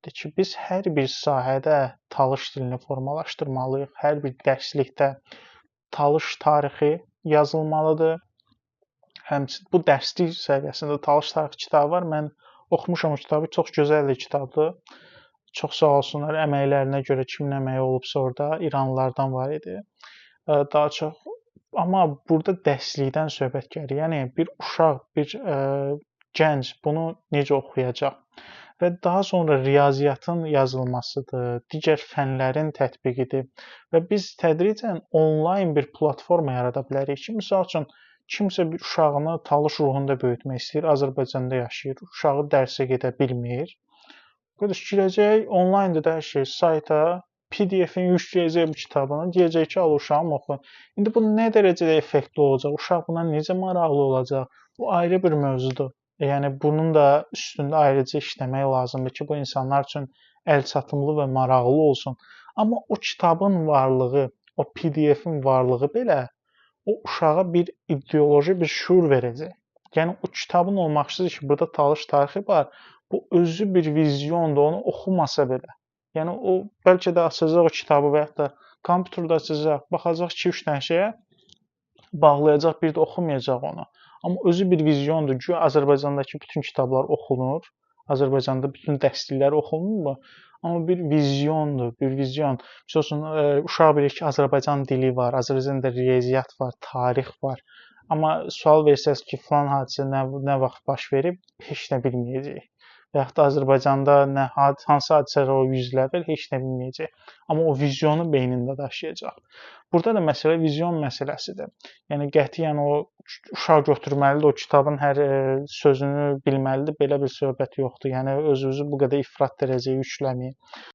ki, biz hər bir sahədə talış dilini formalaşdırmalıyıq. Hər bir dərslikdə talış tarixi yazılmalıdır. Həmçinin bu dərslik səviyyəsində talış tarixi kitabı var. Mən oxumuşam o kitabı. Çox gözəl bir kitabdır. Çox sağ olsunlar əməklərinə görə, kimin əməyi olubsa orada İranlılardan var idi. Daha çox amma burada dərslikdən söhbət gəlir. Yəni bir uşaq, bir gənc bunu necə oxuyacaq? Və daha sonra riyaziyyatın yazılmasıdır, digər fənlərin tətbiqidir və biz tədricən onlayn bir platforma yarada bilərik ki, məsəl üçün kimsə bir uşağını talış ruhunda böyütmək istəyir, Azərbaycanda yaşayır, uşağı dərsə gedə bilmir. Qardaş girəcək onlaynda da hər şey sayta, PDF-in yükləyəcək bu kitabını, deyəcək ki, al uşağım oxu. İndi bu nə dərəcədə effektli olacaq? Uşaq buna necə maraqlı olacaq? Bu ayrı bir mövzudur. Yəni bunun da üstündə ayrıca işləmək lazımdır ki, bu insanlar üçün əlçatımlı və maraqlı olsun. Amma o kitabın varlığı, o PDF-in varlığı belə o uşağa bir ideoloji, bir şuur verəcək. Yəni o kitabın olmaqçıdır ki, burada talış tarixi var. Bu özü bir vizyondur, onu oxumasa belə. Yəni o bəlkə də açacaq o kitabı və ya da kompüterdə açacaq, baxacaq 2-3 dənə şeyə, bağlayacaq, bir də oxumayacaq onu. Amma özü bir vizyondur ki, Azərbaycandakı bütün kitablar oxunur. Azərbaycanda bütün dərsliklər oxunurmu? Amma bir vizyondur, bir vizyon. Məsələn, uşaq bilir ki, Azərbaycan dili var, Azərbaycanda riyaziyyat var, tarix var. Amma sual versəz ki, filan hadisə nə vaxt baş verib, heç nə bilməyəcək. Və yaxud da Azərbaycanda hansı hadisələr o yüzlədir, heç nə bilməyəcək. Amma o vizyonu beynində daşıyacaq. Burada da məsələ vizyon məsələsidir. Yəni qətiyyən o uşaq götürməlidir, o kitabın hər sözünü bilməlidir. Belə bir söhbət yoxdur. Yəni özünüzü bu qədər ifrat dərəcəyə yükləməyin.